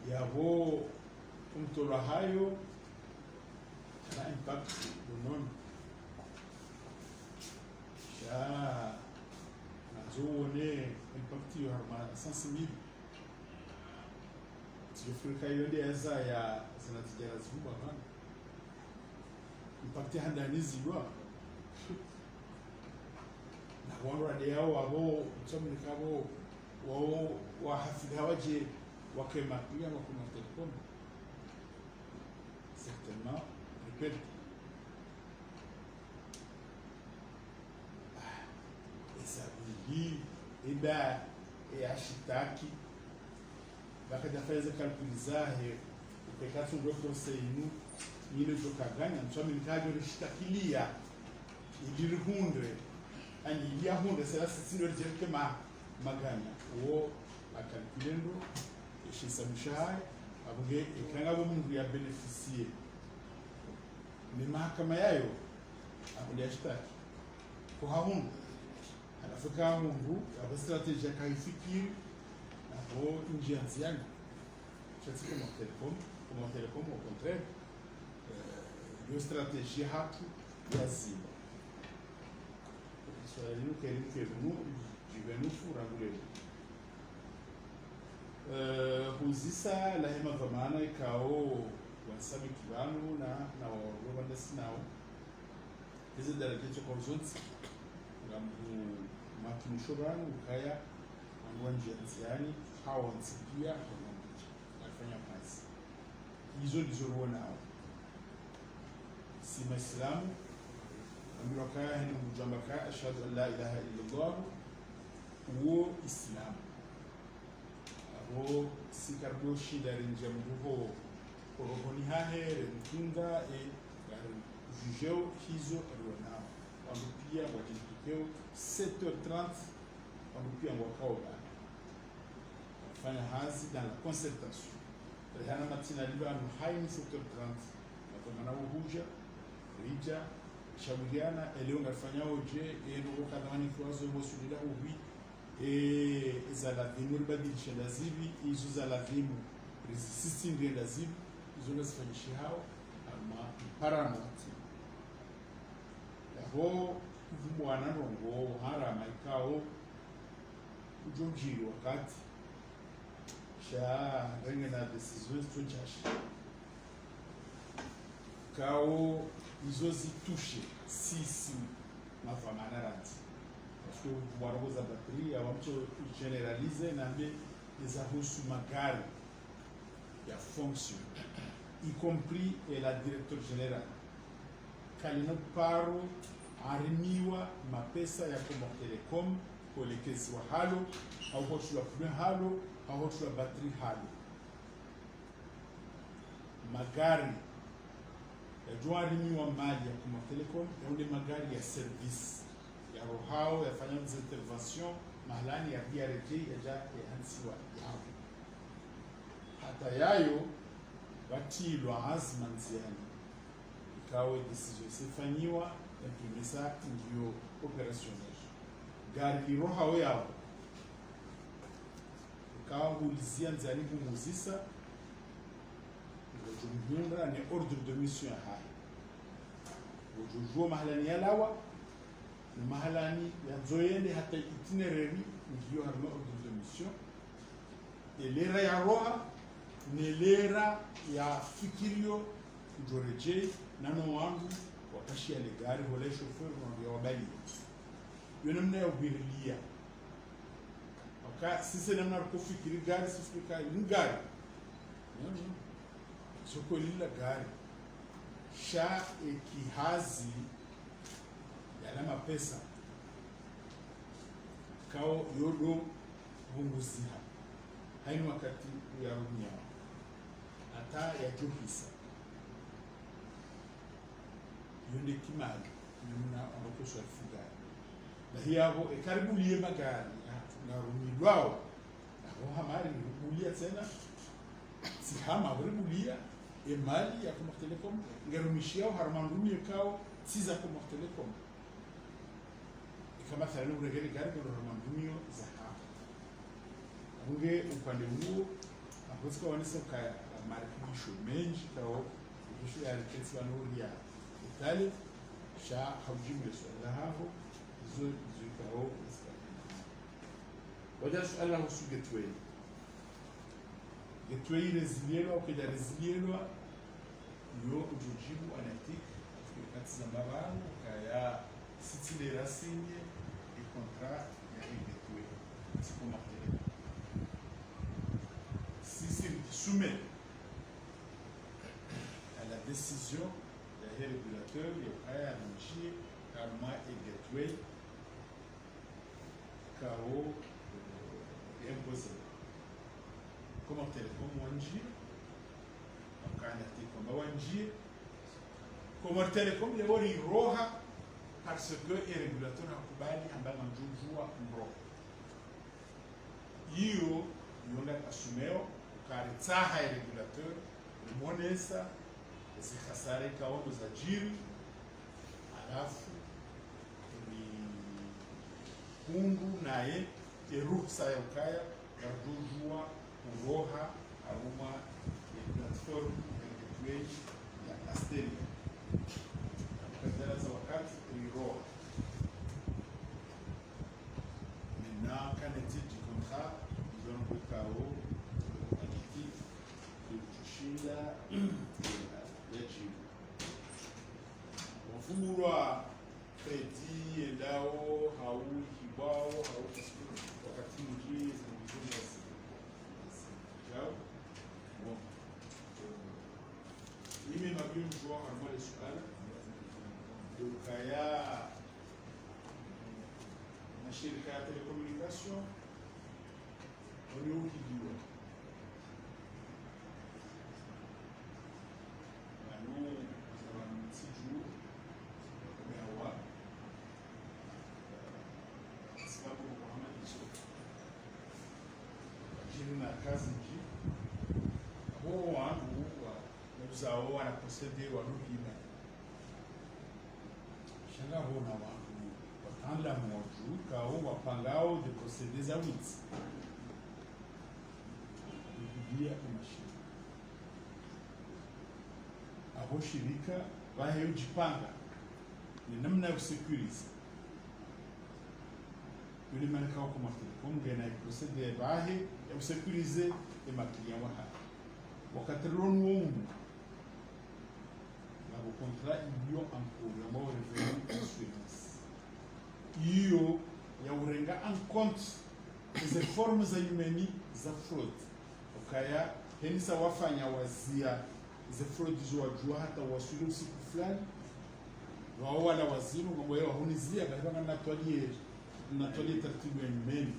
yabo umtola hayo na impact bonon sha nazone impact yo harma sensible Afrika yonde yaza ya zinatijara zuba bana impact handani zilwa na wano rade yao wabo msomu kabo wao wahafidhi hawaje wakema pia wakuna Telecom certainement répète esabili eba ashitaki bakaja faiza kalkulizahe ukekatu ndo conseil ile jokaganya msomi nikajo rishtakilia ilirihundwe ani ilia hunde sera sindo jerke maganya wo akalkulendo ishisa mshahara abuge ikanga bo mungu ya beneficier ni mahakama yayo abulia shtaki kwa hundu anafika mungu ya strategy kaifikiri au njia nziani chati Comores Telecom au contraire de stratégie hatu ya ziba swalinu kevenu jivenu furangulelo huzisa la hema dhamana ikao wasabi kibanu na wawanda sinao hizi darajecho kwa uzonzi ngambu makimushobanu ukaya njia nziani hawa nsipia wanafanya kazi hizo ndizo nao si maislamu ambiwa kaya hili mjambaka ashhadu an la ilaha illallah uo islamu abo sikardo shida rinja mbuho korohoni hahe mtunga gari jujeo hizo nao wamepia wajibikeo 7h30 wamepia wakao fanya hazi dans la concertation rehana matina liba anu haini 7h30 watomana uhuja rija shauriana eleo ngafanya oje eno kadhani kwazo mosulila ubi za la vimu libadilisha lazibi izo za la vimu resisting lazibi izo nazifanyisha hao ama paramount yabo mwana rongo harama ikao ujojiri wakati sha renga na decisões tunjashi kao izo zitushe sisi mafamaranati parce que waragoza batterie awamcho generalize nambe ezahusu magari ya fonction y compris la directeur général kalino paro arimiwa mapesa ya Comores Telecom kuelekezi wa halo au hotu la pneu halo au hotu la battery halo. Magari ya juarimiwa mali ya Comor Telecom yaunde magari ya service ya rohao yafanya intervention mahalani ya BRT ya hansiwa yao hata yayo watilwa azma nziani ikawe decision sifanyiwa implemesa ndio operational gari lirohao yao ikawa hulizia nziani kumuzisa jumhura ni ordre de mission ya hai wujujua mahalani ya lawa ni mahalani ya zoyende hata itinerary ngiyo harma ordre de mission elera ya roha ni lera ya fikirio kujoreje nano wangu wakashi ya legari wale chauffeur wangu ya wabali yuna mna ya ubirilia waka sisi namna kufikiri gari sisi ni gari soko lila gari sha ekihazi yalama pesa kao yodo bunguziha haini wakati ya runia hata ya johisa yonde kimali yumna ambapo swafu gari na hiyo karibu liye magari na rumilwao na hamari rubulia tena si hama rubulia emali ya Comor Telecom ngarumishia harmanduni kao siza Comor Telecom kama thalani uregeli gari kwa harmanduni za hapa unge upande huo aposika wanisa kaya marekebisho mengi kao kisho ya rekesi wanoria Italia sha haujime swala hapo hizo zikao waja swala husu gateway gateway resilielwa ukija resilielwa yo ujujibu anatik kati za mabano kaya sitile rasinye et contrat ya gateway sipo martele si c'est soumet à la décision des régulateurs il y a annoncé karma et gateway kao imposé Comor Telecom wanji wakana kwamba wanji Comor Telecom leo ni roha parce que les régulateurs hakubali ambao mjujua mro hiyo yonga asumeo karitsaha ya regulateur monesa zikasare kaondo za jiri alafu ni kundu naye ruhusa ya ukaya yarujua uroha aruma ya platform ya gateway ya Asteria kadara za wakati roha maintenant quand est-il du contrat ils ont le chaos politique de kushinda ya jibu wafumulwa kredi endao hau kibao hau wakati mwingine jao bon mimi mabio mjua harma le suala dokaya mashirika ya telekomunikasyon waliokidiwa nanu siju mehawa sababu Muhammad Yusuf jini na kazi nji huo wangu uzao wanaposede walukina shanga huo na wangu watanda mwoju kao wapangao de procédés za witi kupigia umashirika abo shirika bahe ujipanga ni namna ya kusecurize yule malika wa Comor Telecom ngena procédé bahe ya kusecurize emaklia wa hapa wakati ronu wongu na contrat ilio en cours ambao revenu assurance hiyo ya urenga en compte hizo formes za humani za fraud ukaya henisa wafanya wazia hizo fraud hizo wajua hata wasuli usiku fulani wao wala wazimu mambo yao hunizia bali na natwalie natwalia taratibu ya nyumeni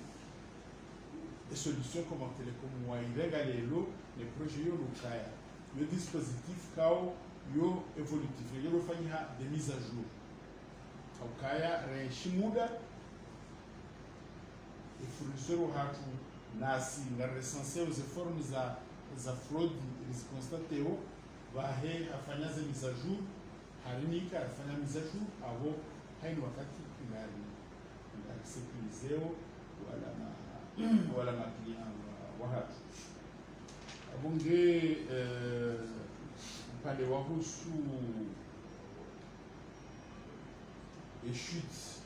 et solution comme telecom wairega lelo les projets yo lukaya le dispositif kao yo évolutif yo fanya des mises à jour ukaya reishi muda e fournisseur hatu nasi nga recenser os efforts za fraude eles constateo vahe afanya ze mise à jour harinika afanya mise à jour avo haini wakati ngari sécuriseo wala maklia wa hatu abunge upande wahusu et chute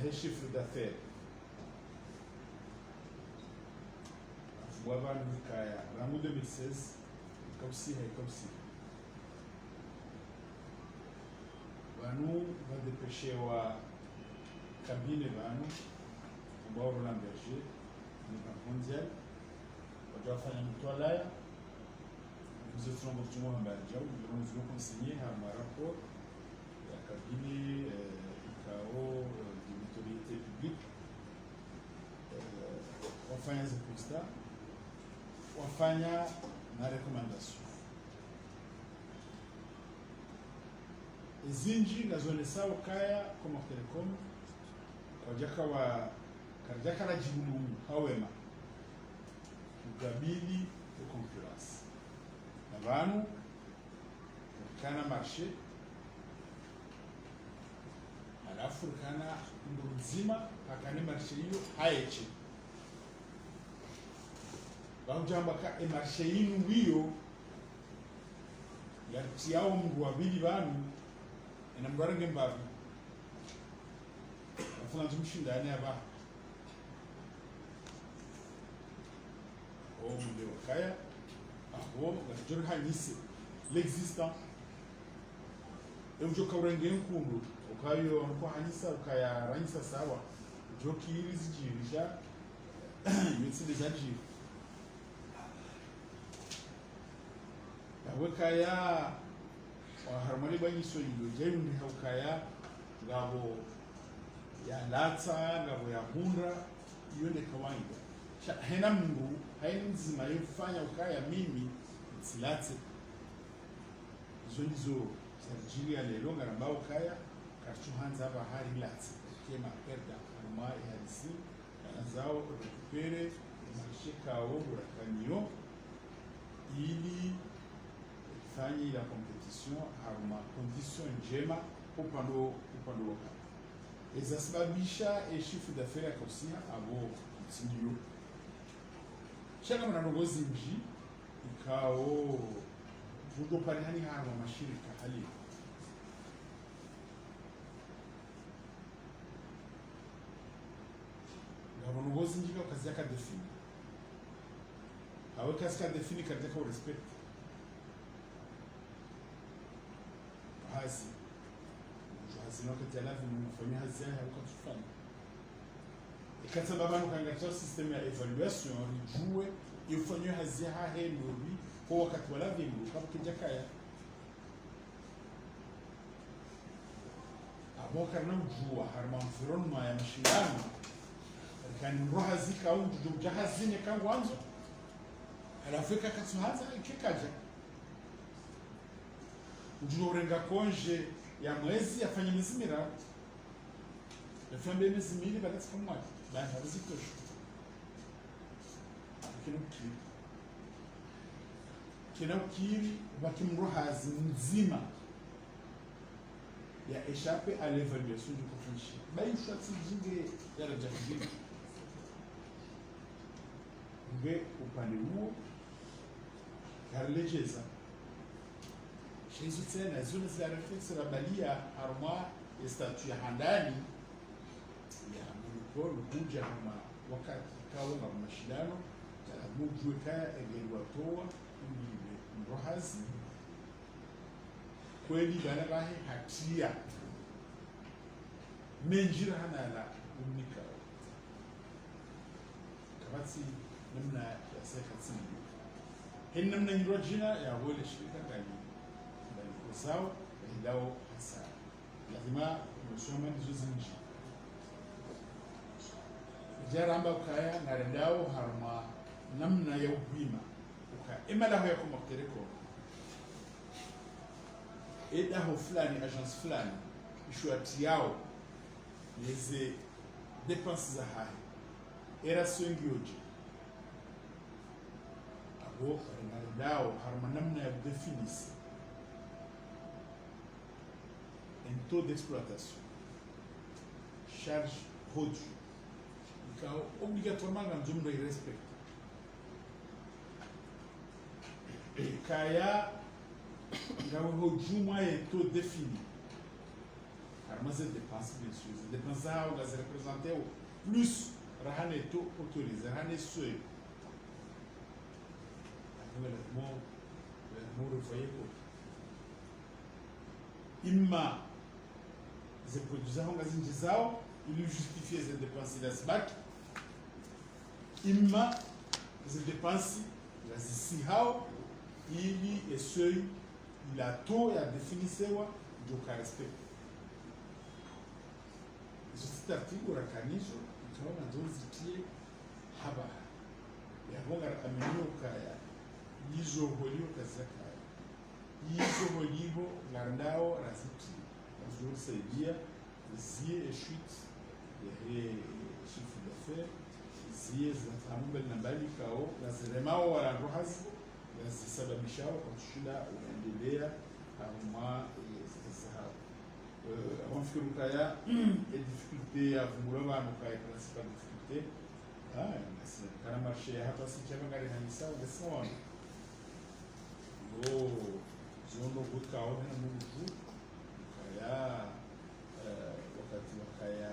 ya chiffre d'affaires wabanu kaya ramu 2016 comme si vanu vadepeshewa kabine vanu ambao Roland Berger ni Banque mondiale watafanya mtwalaya nous étions mortumo hambaja nous avons conseillé un rapport ya kabine ikao de l'autorité publique wafanya za constat wafanya na recommandation zinji nazonesha ukaya kama telecom kajaka wa kajaka la jibulu hawema ukabili de concurrence na vanu kana marché alafu kana nzima akane marché hiyo haeche bamjamba ka marché yinu wiyo yatiao mndu wabili vanu ina mgwarange mbavu afuna tumshindane aba o munde wakaya aho ngajor hanyise l'existant ejo kaurenge nkundu ukayo ko hanyisa ukaya ranyisa sawa joki rizijirija yitsi dejaji awekaya harmoni banyi so yido jeyundi haukaya ngabo ya latsa ngabo ya hunda yone kawaida hena mngu haini nzima yofanya ukaya mimi tsilatse zondizo sarjiri lelo ngaramba ukaya kachuhanza bahari latse kema perda harma ya disi zao recupere mashika au burakanio ili fanyi la competition harma condition njema upando wakati ezasababisha chiffre d'affaires yakosia abo sindio shaka mnanogozi mji ikao vugo pale hani harma mashirika hali ngabongozi njika kazi yaka defini awe kazi ka defini katika respect hazi hazina katala vimufanya hazi ya ukatufanya ikataba abantu kangacha system ya evaluation rijue ifanywe hazi ha henuri kwa wakati wala vingu kama kijakaya aboka na ujua harma environment ya mashindano kan rohazi ka undu jahazine kan wanzo alafika katsuhaza ikikaja ujurenga konje ya mwezi afanye miezi mirao yafambe miezi mili bakati kwa mwaka bana hazi tosho kina ukiri bakimrohazi nzima ya échappé à l'évaluation du potentiel bayi shati jinge ya rajaki nge upande huo karlejeza shizu tena zile za reflex rabalia harma ya statut ya handani ya monopole kuja kama wakati kawa na mashindano ya mujue kaya egeliwa toa ndiwe mrohazi kweli bana bahe hatia menjira hanala unika kabati namna ya sekati hin namna nirojina ya wale shirika gani ndani sawa ndio hasa lazima msoma ndizo zinji jaramba ukaya ngarendao harma namna ya ubima ukaya imala hoya kumaktereko edaho fulani agence fulani ishuati yao yeze dépenses za hai era swengioje abo ngarendao harma namna ya définisse un taux d'exploitation charge produit ikawa obligatoirement ngamjumdo irespect kaya ngawe hojuma et taux défini harma ces dépenses bien sûr ces dépenses ça on va se représenter au plus rahane taux autorisé rahane seuil le revoyez quoi imma ze produzao ngazinji zao ili justifier ces dépenses la SBAC imma ces dépenses la zisihao ili eseuil ila to ya definisewa ndio respect hizo sita article rakanisho utaona ndio zitie haba ya bonga amenyo kaya hizo holio kazaka hizo holivo landao raziti ndio saidia zie et chute ya chiffre d'affaires zie za tambe na mbali kao na zeremao wala rohazi zisababishao kwa shida unaendelea haruma zisahau abafikiri kaya et difficulté ya vumura abantu kaya principal difficulté kana marché hapa si chama ngari hanisa ngesona yo zono gutkaho na mungu kaya wakati wakaya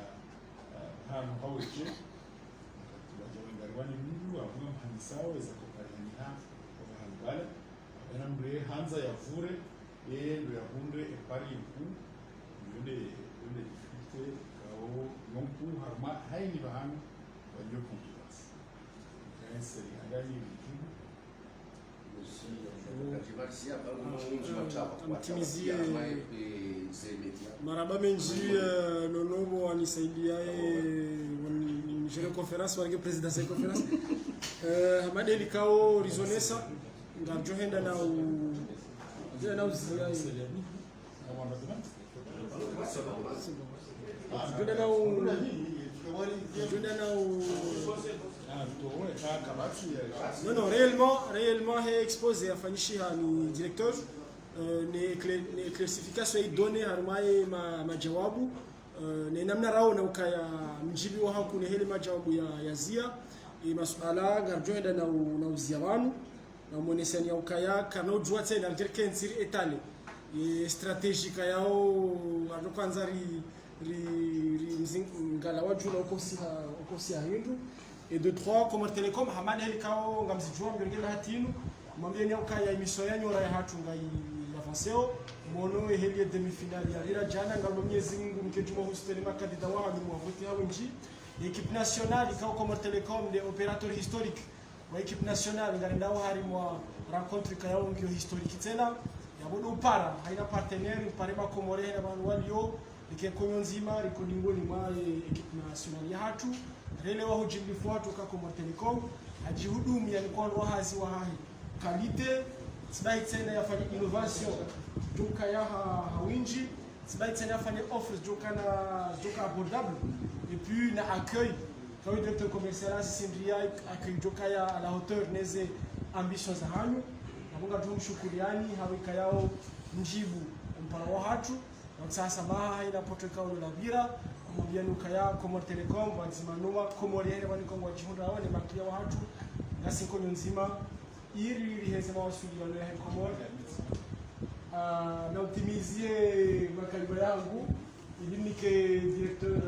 hano haweje wakati wajawengarwani mungu avuga mhanisao eza kokarihaniha wale ana mbre hanza ya vure yeye ndo yahunde epari ku yule difficulté kao yompu harma haini bahanu walio complexe kanse ngani mtu mtimizie maraba menji nonobo anisaidiae njere conference wange president ya conference hamadeli kao rizonesa ngamjohenda na uzia non, réellement est exposé à Fanishiha ni directeur ni éclaircification yi donné harmaye majawabu ni namna rao na ukaya mjibi wa haku ni heli majawabu ya zia masuala garjoenda na uzia wanu na mwonesani ya ukaya kana ujua tena algerike nsiri etale strategique yao kwanza ngala wajula ukosi hindu et de trois comme Telecom hamani heli kao ngamzijua mbengela hatinu mwambie ni ukaya emission yanyu ra hatu ngai avanceo mono heli demi-finale ya rira jana ngalo Mwenyezi Mungu mkejuma husteni makadida wa ni mwavuti hao nji équipe nationale kao comme Telecom des opérateurs historiques wa équipe nationale ngarindao hari mwa rencontre kao ngio historique tena yabodo upara haina partenaire parema komore na bantu walio ikenkonyo nzima rikodingoni mwa équipe nationale ya hatu rele wa hujimbifu watu kako Telecom ajihudumu yani kwa rohazi wa hai kalite sibai tena yafanya innovation joka ya hawinji sibai tena yafanya offers joka abordable et puis na accueil quand le directeur commercial Sindria accueil joka ya à la hauteur neze ambitions za hanyu namunga tumshukuriani hawika yao mjibu mpara wa hatu na sasa baha haina potoka la vira kumwambia nuka ya Comor Telecom wazimanua komoriere wani kongo wajihunda wao ni makia wa hatu na sinko nzima ili liheze mawasuli wale ya Comor na optimizie makaliba yangu ili nike directeur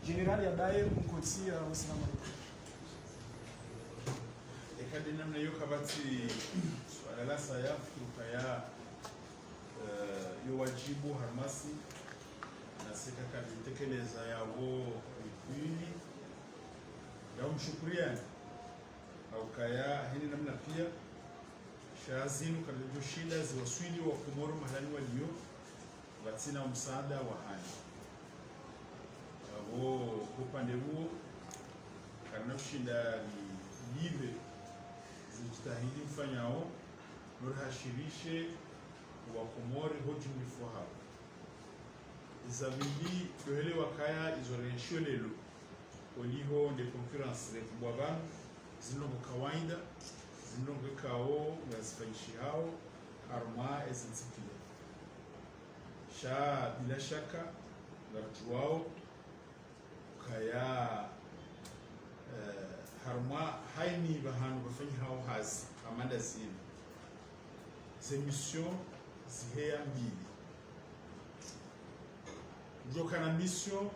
general ya Daer mkotsi wasalama ekadi namna yo kabati swala la saya kaya yo wajibu hamasi na sika kabitekeleza yawo ipili ya umshukuriani au kaya hili namna pia shazinu kalivyo shida ziwaswili wa Komoro mahali walio watina msaada wa hali abo upande huo shinda live zijitahidi mfanyao nurihashirishe wakomori hojimifo hao izabili dohele wakaya izoresho lelo oliho de concurrence rekubwa banu zinongo kawaida zinongo kao ngazifanyishi hao harma ezinsikile sha bila shaka ngatu wao kaya harma haini bahanu bafanyi hao hazi amanda zini zemission ziheya mbili joka na mission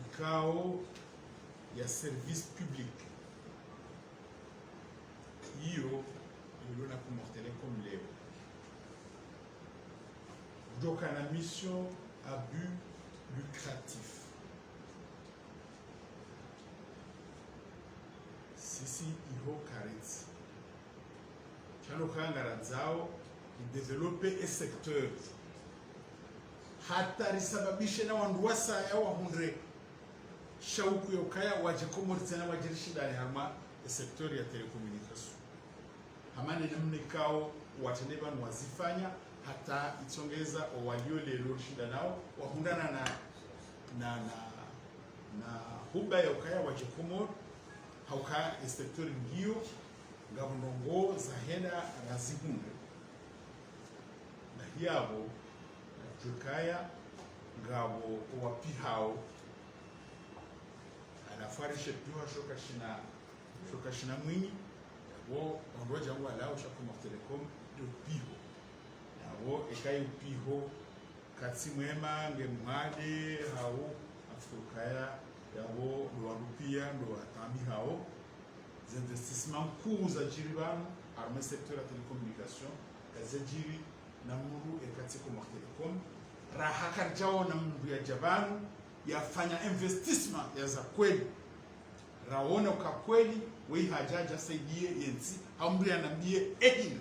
ikao ya service public hiyo ilona Comores Telecom leo joka na mission à but lucratif. Sisi iho kareti chano kangara zao idevelope e secteur hata risababishe na wandu wasa ya wahundre shauku ya ukaya waje Comores tena wajirishidani hama e secteur ya telekomunikasyon hamane namne kao wateneba nwazifanya hata itsongeza walio lelo shida nao wahundana na huba ya ukaya waje Comores hauka inspektori ngiyo ngabundongo za henda razihunde na hiyabo jukaya ngabo wapihao anafarishe piwa shoka shina mwinyi wo ongoja ngo alao sha Comores Telecom do piho na wo ekai piho katsi mwema ngemwade hao afukaya yabo lwarupia ndo atambi hao zinvestissement kuu za jiri banu arme secteur ya telecommunication kaze jiri na muru ekati Comores Telecom raha karjao na muru ya jabanu yafanya investissement ya za kweli raona uka kweli wei hajaja saidie yenzi amri anambie ehina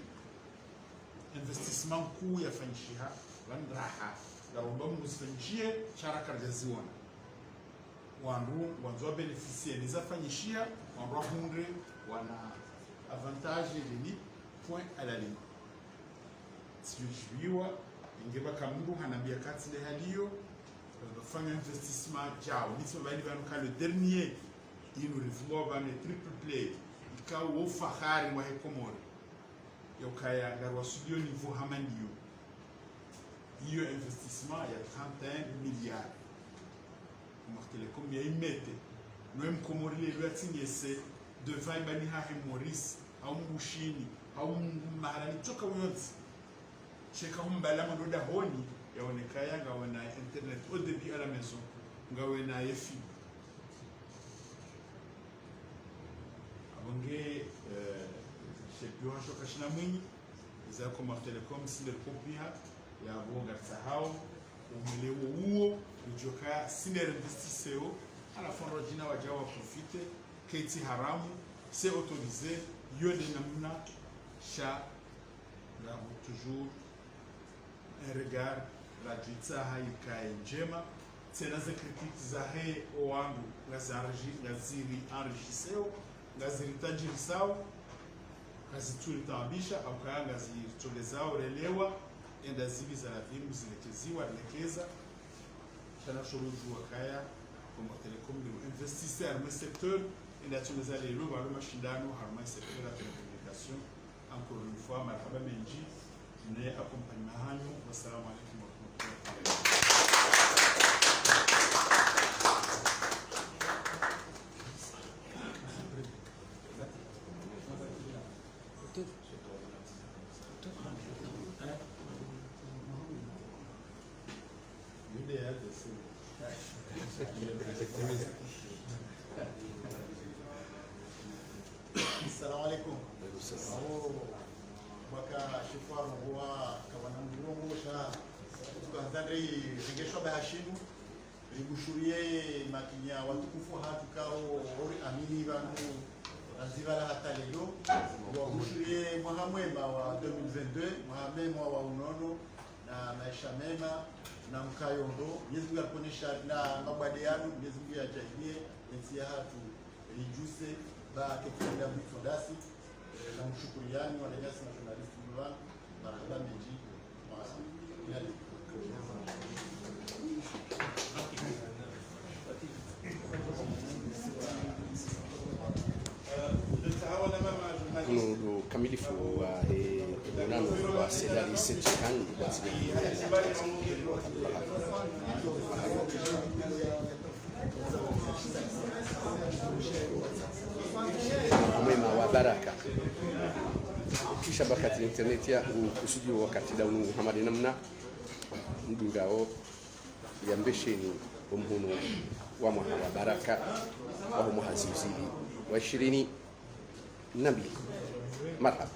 investissement kuu yafanyishiha wan raha la romba muzifanyishie chara karjaziona wandu wanzo beneficie nizafanyishia wandu hundre wana avantage lini point à la ligne sijujiwa ingeba kamuru hanambia kati le halio fanya investissement jao nitso bali banuka le dernier inu rifumo bane triple play ikawo wo fahari wa Comores yokaya garwa studio niveau hamandio hiyo investissement ya 31 milliards Comores Telecom ya imete noem Comores le lwatingese devant bani ha Maurice au mbushini au mahalani toka uyonzi cheka humbala madoda honi yaonekaya ngawe na internet au débit à la maison ngawe na yefi abonge shepiwa shoka shina mwinyi za Comores Telecom sile kopia ya bonga sahau umelewo huo ujoka sile investisseur à la fin rojina wajawa profite keti haramu c'est autorisé yode namna sha la toujours un regard la juitsa haikae njema tena za critique za he owangu ngaziri enrichisseo ngaziri tajirisao ngazituli tabisha au kaya ngazitolezao relewa enda zivi za lavimu zilekeziwa lekeza shana shurujua kaya Comores Telecom ni investisseur dans le secteur enda tuleza lelo balo mashindano harma secteur ya telecommunication encore une fois marhaba menji ne accompagnement hanyu wassalamu alaikum wa rahmatullahi Assalamu alaikum. Waka shifar huwa kawana mburongo sha tukandare rigesho bahashinu ribushurie makinya watukufu hatukao ori amini banu azivala hata leo wabushurie mwaka mwema wa 2022 mwaka mwema wa unono na maisha mema na mkayondo Mwenyezi Mungu akuonyesha na mabadi yanu Mwenyezi Mungu ajalie enzi ya hatu lijuse ba kekenda mfondasi na mshukuriani wa Legacy Nationalist Bulan marhaba meji mwasa yali no kamilifu wa mwanano wa Sedari Sechikan mwema wa baraka kisha bakati internet ya kusudi wakati daunu hamadi namna ndungao ya mbesheni umhuno wa mwana wa baraka wa muhazizili wa 22 مرحبا